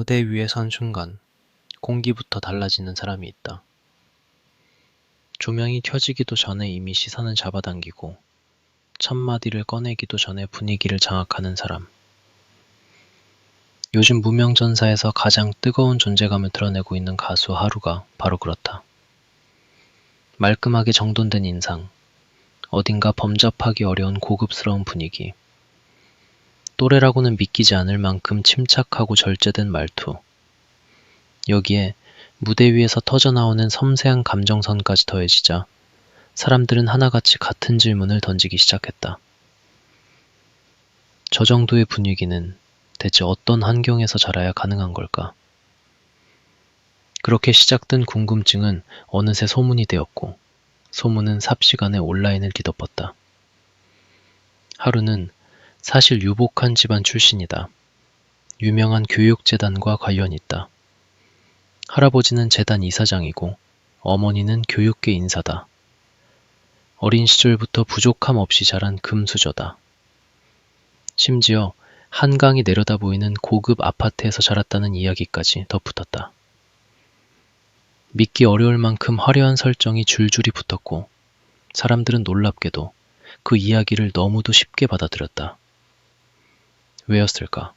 무대 위에 선 순간 공기부터 달라지는 사람이 있다. 조명이 켜지기도 전에 이미 시선을 잡아당기고 첫 마디를 꺼내기도 전에 분위기를 장악하는 사람. 요즘 무명전사에서 가장 뜨거운 존재감을 드러내고 있는 가수 하루가 바로 그렇다. 말끔하게 정돈된 인상, 어딘가 범접하기 어려운 고급스러운 분위기, 또래라고는 믿기지 않을 만큼 침착하고 절제된 말투. 여기에 무대 위에서 터져나오는 섬세한 감정선까지 더해지자 사람들은 하나같이 같은 질문을 던지기 시작했다. 저 정도의 분위기는 대체 어떤 환경에서 자라야 가능한 걸까? 그렇게 시작된 궁금증은 어느새 소문이 되었고 소문은 삽시간에 온라인을 뒤덮었다. 하루는 사실 유복한 집안 출신이다. 유명한 교육재단과 관련이 있다. 할아버지는 재단 이사장이고 어머니는 교육계 인사다. 어린 시절부터 부족함 없이 자란 금수저다. 심지어 한강이 내려다 보이는 고급 아파트에서 자랐다는 이야기까지 덧붙었다. 믿기 어려울 만큼 화려한 설정이 줄줄이 붙었고 사람들은 놀랍게도 그 이야기를 너무도 쉽게 받아들였다. 왜였을까?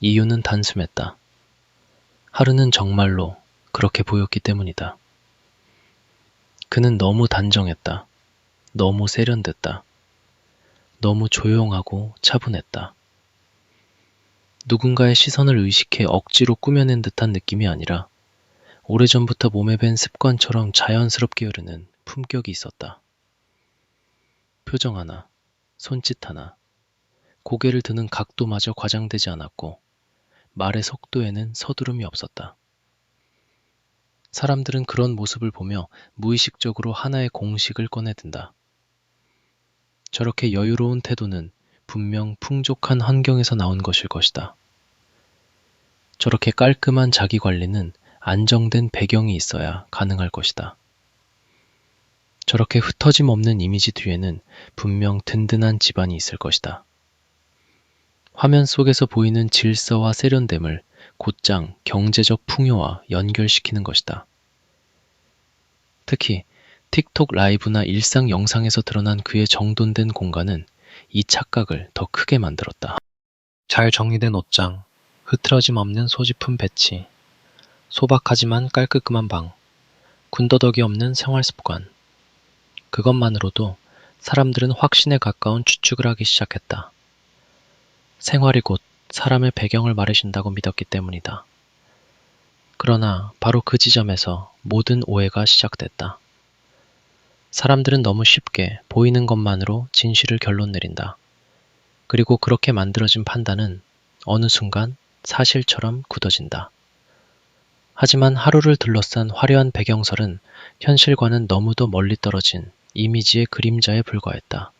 이유는 단숨했다. 하루는 정말로 그렇게 보였기 때문이다. 그는 너무 단정했다. 너무 세련됐다. 너무 조용하고 차분했다. 누군가의 시선을 의식해 억지로 꾸며낸 듯한 느낌이 아니라 오래전부터 몸에 밴 습관처럼 자연스럽게 흐르는 품격이 있었다. 표정 하나, 손짓 하나, 고개를 드는 각도마저 과장되지 않았고 말의 속도에는 서두름이 없었다. 사람들은 그런 모습을 보며 무의식적으로 하나의 공식을 꺼내든다. 저렇게 여유로운 태도는 분명 풍족한 환경에서 나온 것일 것이다. 저렇게 깔끔한 자기 관리는 안정된 배경이 있어야 가능할 것이다. 저렇게 흩어짐 없는 이미지 뒤에는 분명 든든한 집안이 있을 것이다. 화면 속에서 보이는 질서와 세련됨을 곧장 경제적 풍요와 연결시키는 것이다. 특히 틱톡 라이브나 일상 영상에서 드러난 그의 정돈된 공간은 이 착각을 더 크게 만들었다. 잘 정리된 옷장, 흐트러짐 없는 소지품 배치, 소박하지만 깔끔한 방, 군더더기 없는 생활 습관. 그것만으로도 사람들은 확신에 가까운 추측을 하기 시작했다. 생활이 곧 사람의 배경을 말해준다고 믿었기 때문이다. 그러나 바로 그 지점에서 모든 오해가 시작됐다. 사람들은 너무 쉽게 보이는 것만으로 진실을 결론 내린다. 그리고 그렇게 만들어진 판단은 어느 순간 사실처럼 굳어진다. 하지만 하루를 둘러싼 화려한 배경설은 현실과는 너무도 멀리 떨어진 이미지의 그림자에 불과했다.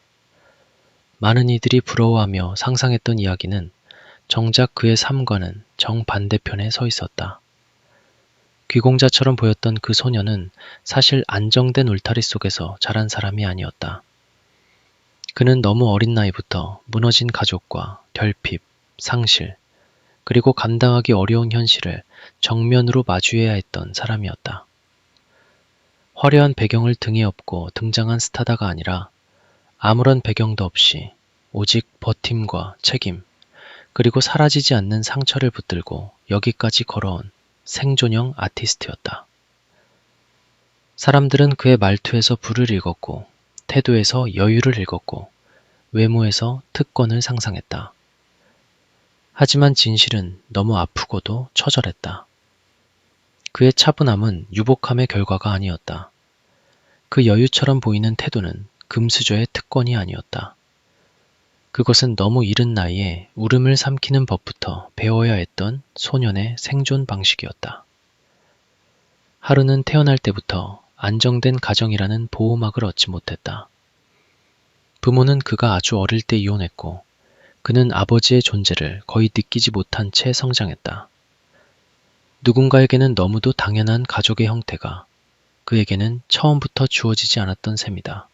많은 이들이 부러워하며 상상했던 이야기는 정작 그의 삶과는 정반대편에 서 있었다. 귀공자처럼 보였던 그 소녀는 사실 안정된 울타리 속에서 자란 사람이 아니었다. 그는 너무 어린 나이부터 무너진 가족과 결핍, 상실, 그리고 감당하기 어려운 현실을 정면으로 마주해야 했던 사람이었다. 화려한 배경을 등에 업고 등장한 스타다가 아니라 아무런 배경도 없이 오직 버팀과 책임, 그리고 사라지지 않는 상처를 붙들고 여기까지 걸어온 생존형 아티스트였다. 사람들은 그의 말투에서 불을 읽었고 태도에서 여유를 읽었고 외모에서 특권을 상상했다. 하지만 진실은 너무 아프고도 처절했다. 그의 차분함은 유복함의 결과가 아니었다. 그 여유처럼 보이는 태도는 금수저의 특권이 아니었다. 그것은 너무 이른 나이에 울음을 삼키는 법부터 배워야 했던 소년의 생존 방식이었다. 하루는 태어날 때부터 안정된 가정이라는 보호막을 얻지 못했다. 부모는 그가 아주 어릴 때 이혼했고 그는 아버지의 존재를 거의 느끼지 못한 채 성장했다. 누군가에게는 너무도 당연한 가족의 형태가 그에게는 처음부터 주어지지 않았던 셈이다.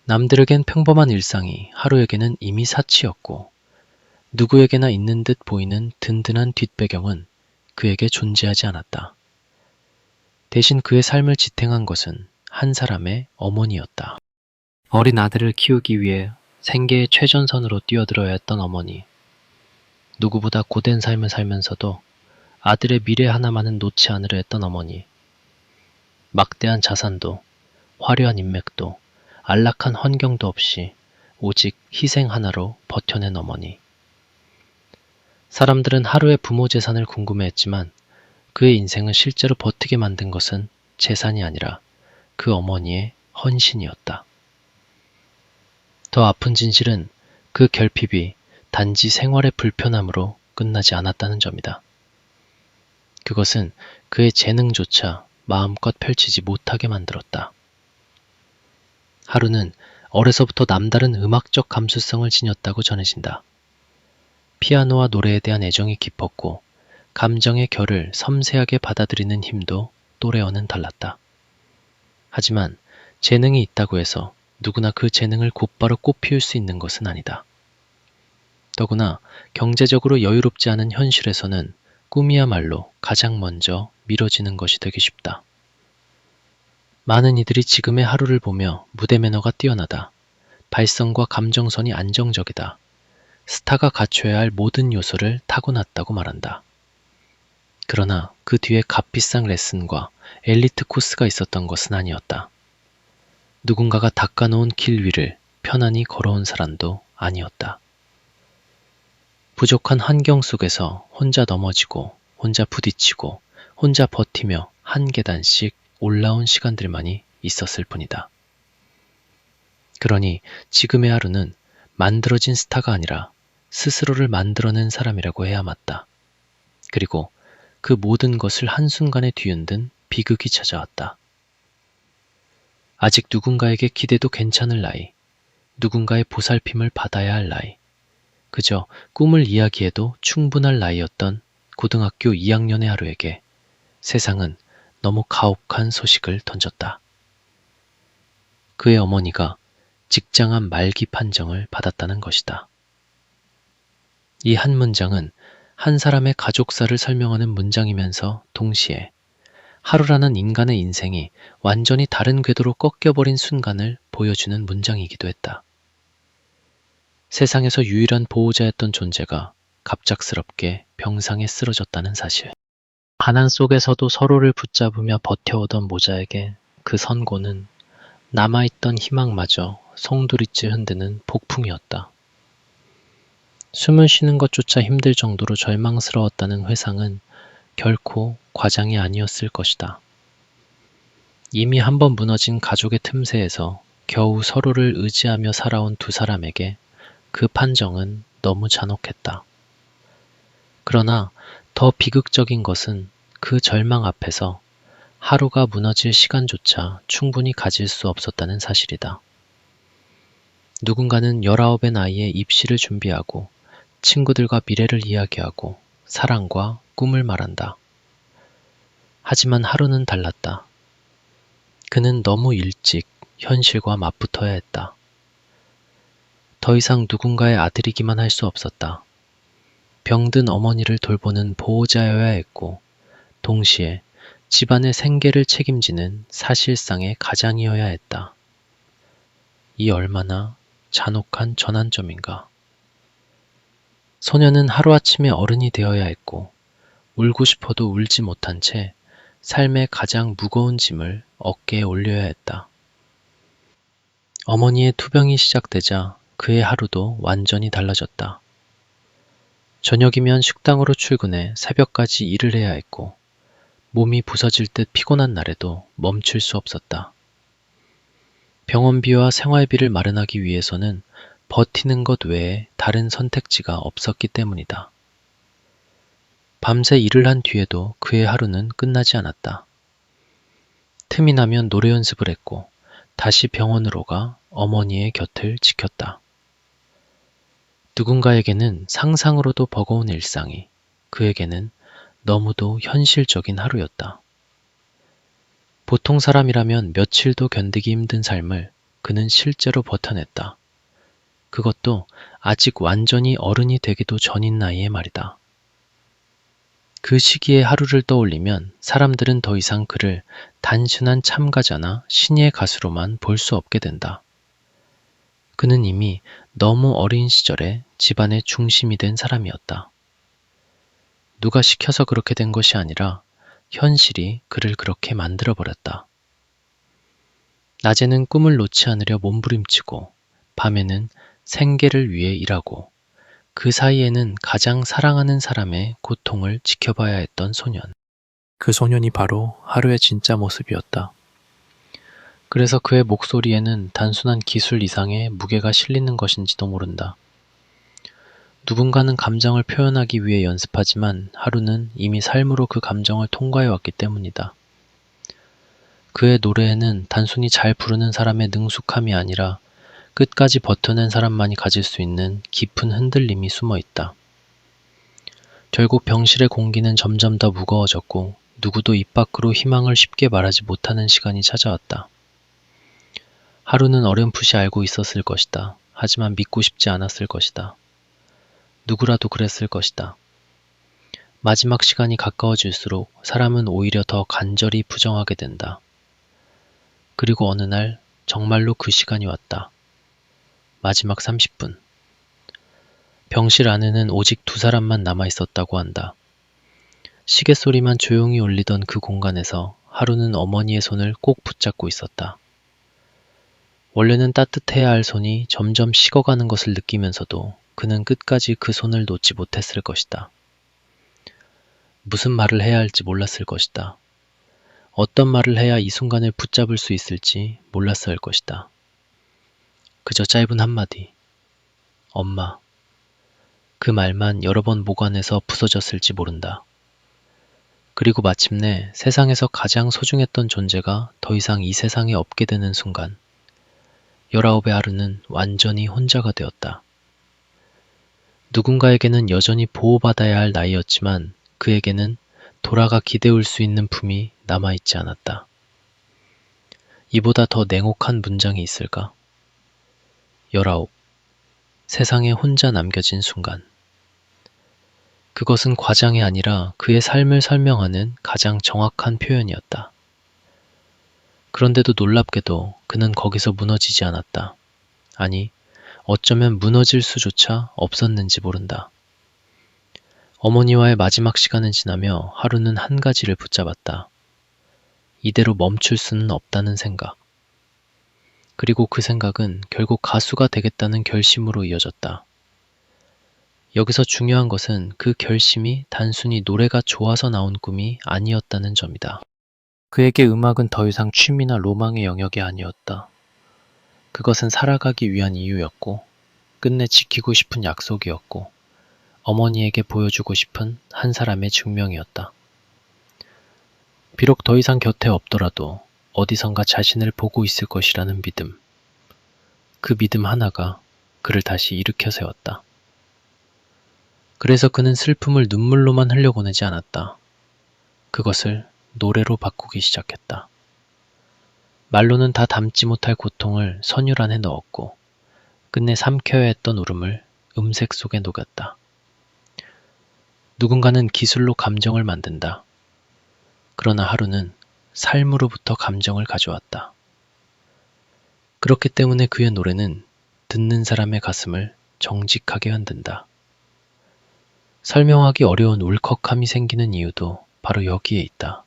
남들에겐 평범한 일상이 하루에게는 이미 사치였고 누구에게나 있는 듯 보이는 든든한 뒷배경은 그에게 존재하지 않았다. 대신 그의 삶을 지탱한 것은 한 사람의 어머니였다. 어린 아들을 키우기 위해 생계의 최전선으로 뛰어들어야 했던 어머니. 누구보다 고된 삶을 살면서도 아들의 미래 하나만은 놓지 않으려 했던 어머니. 막대한 자산도, 화려한 인맥도, 안락한 환경도 없이 오직 희생 하나로 버텨낸 어머니. 사람들은 하루의 부모 재산을 궁금해했지만 그의 인생을 실제로 버티게 만든 것은 재산이 아니라 그 어머니의 헌신이었다. 더 아픈 진실은 그 결핍이 단지 생활의 불편함으로 끝나지 않았다는 점이다. 그것은 그의 재능조차 마음껏 펼치지 못하게 만들었다. 하루는 어려서부터 남다른 음악적 감수성을 지녔다고 전해진다. 피아노와 노래에 대한 애정이 깊었고 감정의 결을 섬세하게 받아들이는 힘도 또래와는 달랐다. 하지만 재능이 있다고 해서 누구나 그 재능을 곧바로 꽃피울 수 있는 것은 아니다. 더구나 경제적으로 여유롭지 않은 현실에서는 꿈이야말로 가장 먼저 미뤄지는 것이 되기 쉽다. 많은 이들이 지금의 하루를 보며 무대 매너가 뛰어나다. 발성과 감정선이 안정적이다. 스타가 갖춰야 할 모든 요소를 타고났다고 말한다. 그러나 그 뒤에 값비싼 레슨과 엘리트 코스가 있었던 것은 아니었다. 누군가가 닦아놓은 길 위를 편안히 걸어온 사람도 아니었다. 부족한 환경 속에서 혼자 넘어지고 혼자 부딪히고 혼자 버티며 한 계단씩 올라온 시간들만이 있었을 뿐이다. 그러니 지금의 하루는 만들어진 스타가 아니라 스스로를 만들어낸 사람이라고 해야 맞다. 그리고 그 모든 것을 한순간에 뒤흔든 비극이 찾아왔다. 아직 누군가에게 기대도 괜찮을 나이, 누군가의 보살핌을 받아야 할 나이, 그저 꿈을 이야기해도 충분할 나이였던 고등학교 2학년의 하루에게 세상은 너무 가혹한 소식을 던졌다. 그의 어머니가 직장암 말기 판정을 받았다는 것이다. 이 한 문장은 한 사람의 가족사를 설명하는 문장이면서 동시에 하루라는 인간의 인생이 완전히 다른 궤도로 꺾여버린 순간을 보여주는 문장이기도 했다. 세상에서 유일한 보호자였던 존재가 갑작스럽게 병상에 쓰러졌다는 사실. 가난 속에서도 서로를 붙잡으며 버텨오던 모자에게 그 선고는 남아있던 희망마저 송두리째 흔드는 폭풍이었다. 숨을 쉬는 것조차 힘들 정도로 절망스러웠다는 회상은 결코 과장이 아니었을 것이다. 이미 한번 무너진 가족의 틈새에서 겨우 서로를 의지하며 살아온 두 사람에게 그 판정은 너무 잔혹했다. 그러나 더 비극적인 것은 그 절망 앞에서 하루가 무너질 시간조차 충분히 가질 수 없었다는 사실이다. 누군가는 19의 나이에 입시를 준비하고 친구들과 미래를 이야기하고 사랑과 꿈을 말한다. 하지만 하루는 달랐다. 그는 너무 일찍 현실과 맞붙어야 했다. 더 이상 누군가의 아들이기만 할 수 없었다. 병든 어머니를 돌보는 보호자여야 했고 동시에 집안의 생계를 책임지는 사실상의 가장이어야 했다. 이 얼마나 잔혹한 전환점인가. 소녀는 하루아침에 어른이 되어야 했고 울고 싶어도 울지 못한 채 삶의 가장 무거운 짐을 어깨에 올려야 했다. 어머니의 투병이 시작되자 그의 하루도 완전히 달라졌다. 저녁이면 식당으로 출근해 새벽까지 일을 해야 했고 몸이 부서질 듯 피곤한 날에도 멈출 수 없었다. 병원비와 생활비를 마련하기 위해서는 버티는 것 외에 다른 선택지가 없었기 때문이다. 밤새 일을 한 뒤에도 그의 하루는 끝나지 않았다. 틈이 나면 노래 연습을 했고 다시 병원으로 가 어머니의 곁을 지켰다. 누군가에게는 상상으로도 버거운 일상이 그에게는 너무도 현실적인 하루였다. 보통 사람이라면 며칠도 견디기 힘든 삶을 그는 실제로 버텨냈다. 그것도 아직 완전히 어른이 되기도 전인 나이에 말이다. 그 시기의 하루를 떠올리면 사람들은 더 이상 그를 단순한 참가자나 신의 가수로만 볼 수 없게 된다. 그는 이미 너무 어린 시절에 집안의 중심이 된 사람이었다. 누가 시켜서 그렇게 된 것이 아니라 현실이 그를 그렇게 만들어버렸다. 낮에는 꿈을 놓지 않으려 몸부림치고 밤에는 생계를 위해 일하고 그 사이에는 가장 사랑하는 사람의 고통을 지켜봐야 했던 소년. 그 소년이 바로 하루의 진짜 모습이었다. 그래서 그의 목소리에는 단순한 기술 이상의 무게가 실리는 것인지도 모른다. 누군가는 감정을 표현하기 위해 연습하지만 하루는 이미 삶으로 그 감정을 통과해 왔기 때문이다. 그의 노래에는 단순히 잘 부르는 사람의 능숙함이 아니라 끝까지 버텨낸 사람만이 가질 수 있는 깊은 흔들림이 숨어 있다. 결국 병실의 공기는 점점 더 무거워졌고 누구도 입 밖으로 희망을 쉽게 말하지 못하는 시간이 찾아왔다. 하루는 어렴풋이 알고 있었을 것이다. 하지만 믿고 싶지 않았을 것이다. 누구라도 그랬을 것이다. 마지막 시간이 가까워질수록 사람은 오히려 더 간절히 부정하게 된다. 그리고 어느 날 정말로 그 시간이 왔다. 마지막 30분. 병실 안에는 오직 2사람만 남아 있었다고 한다. 시계 소리만 조용히 울리던 그 공간에서 하루는 어머니의 손을 꼭 붙잡고 있었다. 원래는 따뜻해야 할 손이 점점 식어가는 것을 느끼면서도 그는 끝까지 그 손을 놓지 못했을 것이다. 무슨 말을 해야 할지 몰랐을 것이다. 어떤 말을 해야 이 순간을 붙잡을 수 있을지 몰랐을 것이다. 그저 짧은 한마디. 엄마. 그 말만 여러 번 목 안에서 부서졌을지 모른다. 그리고 마침내 세상에서 가장 소중했던 존재가 더 이상 이 세상에 없게 되는 순간 19의 하루는 완전히 혼자가 되었다. 누군가에게는 여전히 보호받아야 할 나이였지만 그에게는 돌아가 기대올 수 있는 품이 남아있지 않았다. 이보다 더 냉혹한 문장이 있을까? 19. 세상에 혼자 남겨진 순간. 그것은 과장이 아니라 그의 삶을 설명하는 가장 정확한 표현이었다. 그런데도 놀랍게도 그는 거기서 무너지지 않았다. 아니, 어쩌면 무너질 수조차 없었는지 모른다. 어머니와의 마지막 시간은 지나며 하루는 한 가지를 붙잡았다. 이대로 멈출 수는 없다는 생각. 그리고 그 생각은 결국 가수가 되겠다는 결심으로 이어졌다. 여기서 중요한 것은 그 결심이 단순히 노래가 좋아서 나온 꿈이 아니었다는 점이다. 그에게 음악은 더 이상 취미나 로망의 영역이 아니었다. 그것은 살아가기 위한 이유였고, 끝내 지키고 싶은 약속이었고, 어머니에게 보여주고 싶은 한 사람의 증명이었다. 비록 더 이상 곁에 없더라도 어디선가 자신을 보고 있을 것이라는 믿음. 그 믿음 하나가 그를 다시 일으켜 세웠다. 그래서 그는 슬픔을 눈물로만 흘려보내지 않았다. 그것을 노래로 바꾸기 시작했다. 말로는 다 담지 못할 고통을 선율 안에 넣었고 끝내 삼켜야 했던 울음을 음색 속에 녹였다. 누군가는 기술로 감정을 만든다. 그러나 하루는 삶으로부터 감정을 가져왔다. 그렇기 때문에 그의 노래는 듣는 사람의 가슴을 정직하게 흔든다. 설명하기 어려운 울컥함이 생기는 이유도 바로 여기에 있다.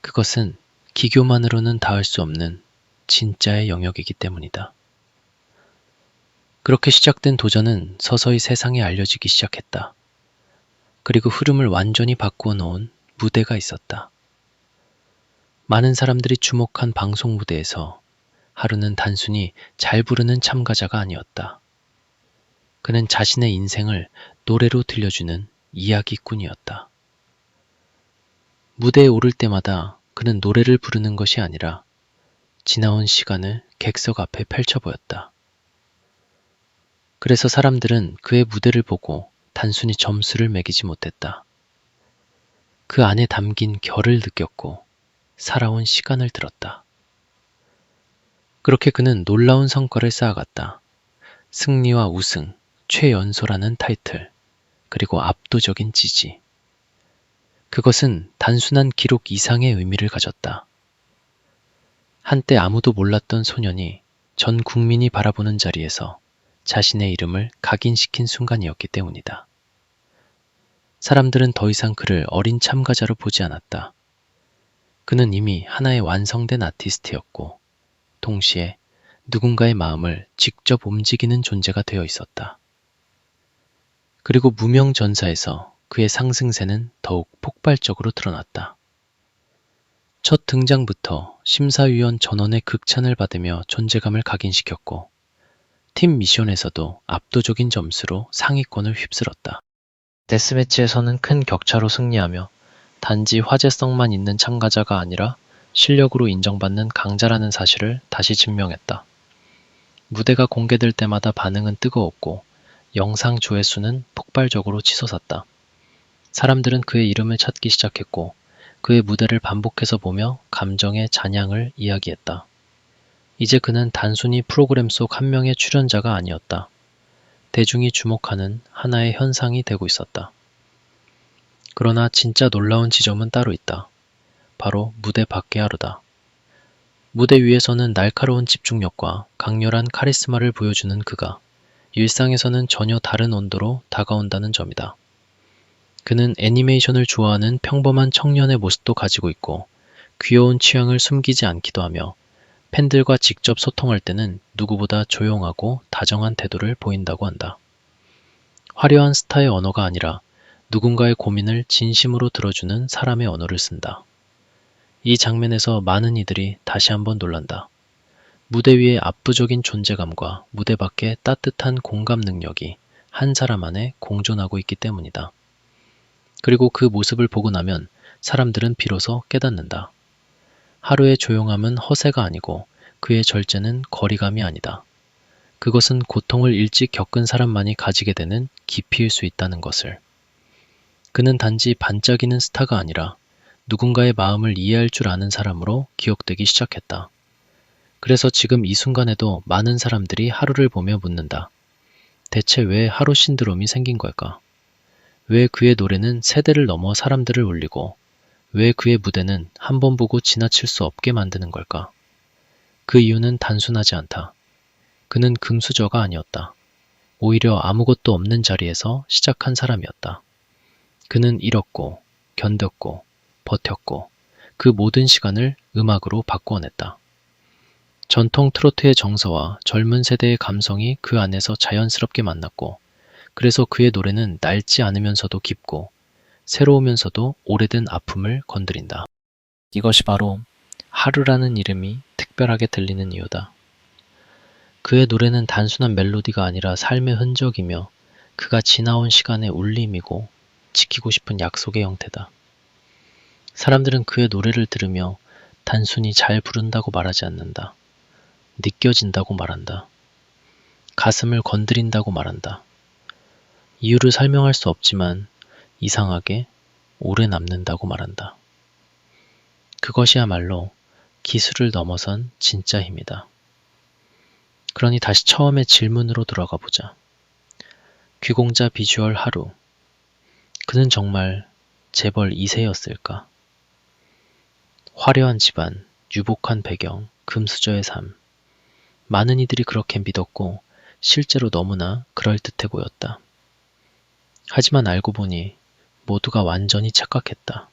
그것은 기교만으로는 닿을 수 없는 진짜의 영역이기 때문이다. 그렇게 시작된 도전은 서서히 세상에 알려지기 시작했다. 그리고 흐름을 완전히 바꾸어 놓은 무대가 있었다. 많은 사람들이 주목한 방송 무대에서 하루는 단순히 잘 부르는 참가자가 아니었다. 그는 자신의 인생을 노래로 들려주는 이야기꾼이었다. 무대에 오를 때마다 그는 노래를 부르는 것이 아니라 지나온 시간을 객석 앞에 펼쳐 보였다. 그래서 사람들은 그의 무대를 보고 단순히 점수를 매기지 못했다. 그 안에 담긴 결을 느꼈고 살아온 시간을 들었다. 그렇게 그는 놀라운 성과를 쌓아갔다. 승리와 우승, 최연소라는 타이틀, 그리고 압도적인 지지. 그것은 단순한 기록 이상의 의미를 가졌다. 한때 아무도 몰랐던 소년이 전 국민이 바라보는 자리에서 자신의 이름을 각인시킨 순간이었기 때문이다. 사람들은 더 이상 그를 어린 참가자로 보지 않았다. 그는 이미 하나의 완성된 아티스트였고, 동시에 누군가의 마음을 직접 움직이는 존재가 되어 있었다. 그리고 무명 전사에서 그의 상승세는 더욱 폭발적으로 드러났다. 첫 등장부터 심사위원 전원의 극찬을 받으며 존재감을 각인시켰고, 팀 미션에서도 압도적인 점수로 상위권을 휩쓸었다. 데스매치에서는 큰 격차로 승리하며 단지 화제성만 있는 참가자가 아니라 실력으로 인정받는 강자라는 사실을 다시 증명했다. 무대가 공개될 때마다 반응은 뜨거웠고 영상 조회수는 폭발적으로 치솟았다. 사람들은 그의 이름을 찾기 시작했고 그의 무대를 반복해서 보며 감정의 잔향을 이야기했다. 이제 그는 단순히 프로그램 속 한 명의 출연자가 아니었다. 대중이 주목하는 하나의 현상이 되고 있었다. 그러나 진짜 놀라운 지점은 따로 있다. 바로 무대 밖의 하루다. 무대 위에서는 날카로운 집중력과 강렬한 카리스마를 보여주는 그가 일상에서는 전혀 다른 온도로 다가온다는 점이다. 그는 애니메이션을 좋아하는 평범한 청년의 모습도 가지고 있고 귀여운 취향을 숨기지 않기도 하며 팬들과 직접 소통할 때는 누구보다 조용하고 다정한 태도를 보인다고 한다. 화려한 스타의 언어가 아니라 누군가의 고민을 진심으로 들어주는 사람의 언어를 쓴다. 이 장면에서 많은 이들이 다시 한번 놀란다. 무대 위의 압도적인 존재감과 무대 밖의 따뜻한 공감 능력이 한 사람 안에 공존하고 있기 때문이다. 그리고 그 모습을 보고 나면 사람들은 비로소 깨닫는다. 하루의 조용함은 허세가 아니고 그의 절제는 거리감이 아니다. 그것은 고통을 일찍 겪은 사람만이 가지게 되는 깊이일 수 있다는 것을. 그는 단지 반짝이는 스타가 아니라 누군가의 마음을 이해할 줄 아는 사람으로 기억되기 시작했다. 그래서 지금 이 순간에도 많은 사람들이 하루를 보며 묻는다. 대체 왜 하루 신드롬이 생긴 걸까? 왜 그의 노래는 세대를 넘어 사람들을 울리고 왜 그의 무대는 한 번 보고 지나칠 수 없게 만드는 걸까? 그 이유는 단순하지 않다. 그는 금수저가 아니었다. 오히려 아무것도 없는 자리에서 시작한 사람이었다. 그는 잃었고 견뎠고 버텼고 그 모든 시간을 음악으로 바꾸어냈다. 전통 트로트의 정서와 젊은 세대의 감성이 그 안에서 자연스럽게 만났고 그래서 그의 노래는 낡지 않으면서도 깊고 새로우면서도 오래된 아픔을 건드린다. 이것이 바로 하루라는 이름이 특별하게 들리는 이유다. 그의 노래는 단순한 멜로디가 아니라 삶의 흔적이며 그가 지나온 시간의 울림이고 지키고 싶은 약속의 형태다. 사람들은 그의 노래를 들으며 단순히 잘 부른다고 말하지 않는다. 느껴진다고 말한다. 가슴을 건드린다고 말한다. 이유를 설명할 수 없지만 이상하게 오래 남는다고 말한다. 그것이야말로 기술을 넘어선 진짜 힘이다. 그러니 다시 처음의 질문으로 돌아가 보자. 귀공자 비주얼 하루. 그는 정말 재벌 2세였을까? 화려한 집안, 유복한 배경, 금수저의 삶. 많은 이들이 그렇게 믿었고 실제로 너무나 그럴듯해 보였다. 하지만 알고 보니 모두가 완전히 착각했다.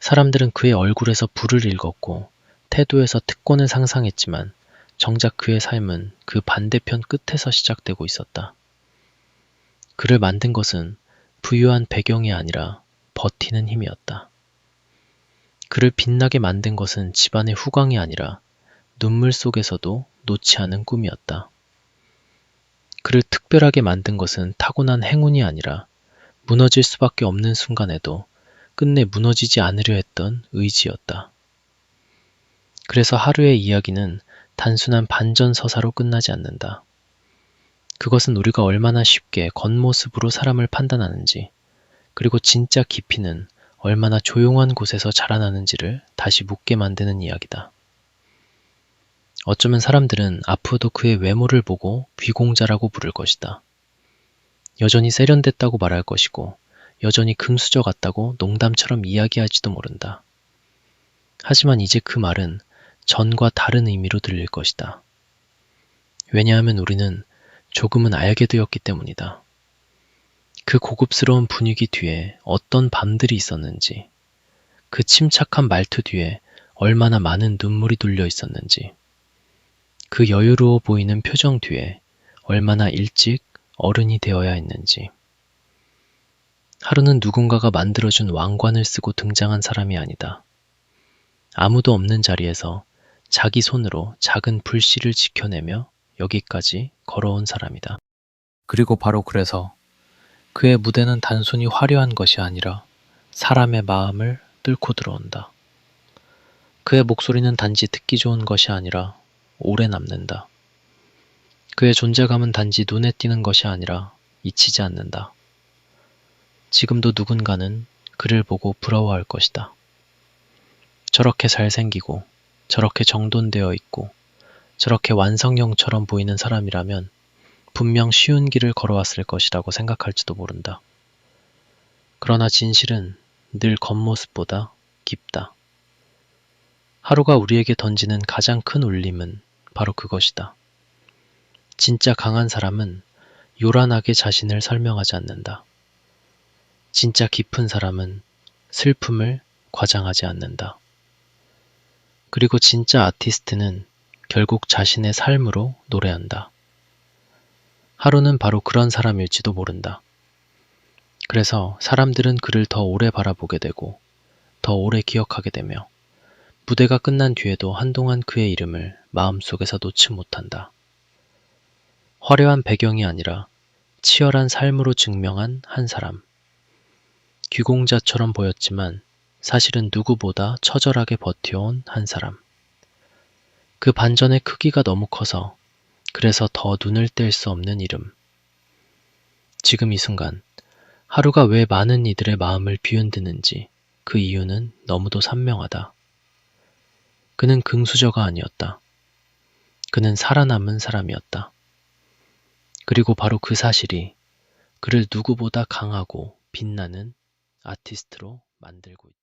사람들은 그의 얼굴에서 불을 읽었고 태도에서 특권을 상상했지만 정작 그의 삶은 그 반대편 끝에서 시작되고 있었다. 그를 만든 것은 부유한 배경이 아니라 버티는 힘이었다. 그를 빛나게 만든 것은 집안의 후광이 아니라 눈물 속에서도 놓지 않은 꿈이었다. 그를 특별하게 만든 것은 타고난 행운이 아니라 무너질 수밖에 없는 순간에도 끝내 무너지지 않으려 했던 의지였다. 그래서 하루의 이야기는 단순한 반전서사로 끝나지 않는다. 그것은 우리가 얼마나 쉽게 겉모습으로 사람을 판단하는지, 그리고 진짜 깊이는 얼마나 조용한 곳에서 자라나는지를 다시 묻게 만드는 이야기다. 어쩌면 사람들은 앞으로도 그의 외모를 보고 귀공자라고 부를 것이다. 여전히 세련됐다고 말할 것이고 여전히 금수저 같다고 농담처럼 이야기할지도 모른다. 하지만 이제 그 말은 전과 다른 의미로 들릴 것이다. 왜냐하면 우리는 조금은 알게 되었기 때문이다. 그 고급스러운 분위기 뒤에 어떤 밤들이 있었는지, 그 침착한 말투 뒤에 얼마나 많은 눈물이 둘려 있었는지, 그 여유로워 보이는 표정 뒤에 얼마나 일찍 어른이 되어야 했는지. 하루는 누군가가 만들어준 왕관을 쓰고 등장한 사람이 아니다. 아무도 없는 자리에서 자기 손으로 작은 불씨를 지켜내며 여기까지 걸어온 사람이다. 그리고 바로 그래서 그의 무대는 단순히 화려한 것이 아니라 사람의 마음을 뚫고 들어온다. 그의 목소리는 단지 듣기 좋은 것이 아니라 오래 남는다. 그의 존재감은 단지 눈에 띄는 것이 아니라 잊히지 않는다. 지금도 누군가는 그를 보고 부러워할 것이다. 저렇게 잘생기고 저렇게 정돈되어 있고 저렇게 완성형처럼 보이는 사람이라면 분명 쉬운 길을 걸어왔을 것이라고 생각할지도 모른다. 그러나 진실은 늘 겉모습보다 깊다. 하루가 우리에게 던지는 가장 큰 울림은 바로 그것이다. 진짜 강한 사람은 요란하게 자신을 설명하지 않는다. 진짜 깊은 사람은 슬픔을 과장하지 않는다. 그리고 진짜 아티스트는 결국 자신의 삶으로 노래한다. 하루는 바로 그런 사람일지도 모른다. 그래서 사람들은 그를 더 오래 바라보게 되고 더 오래 기억하게 되며 무대가 끝난 뒤에도 한동안 그의 이름을 마음속에서 놓지 못한다. 화려한 배경이 아니라 치열한 삶으로 증명한 한 사람. 귀공자처럼 보였지만 사실은 누구보다 처절하게 버텨온 한 사람. 그 반전의 크기가 너무 커서 그래서 더 눈을 뗄 수 없는 이름. 지금 이 순간 하루가 왜 많은 이들의 마음을 뒤흔드는지 그 이유는 너무도 선명하다. 그는 금수저가 아니었다. 그는 살아남은 사람이었다. 그리고 바로 그 사실이 그를 누구보다 강하고 빛나는 아티스트로 만들고 있다.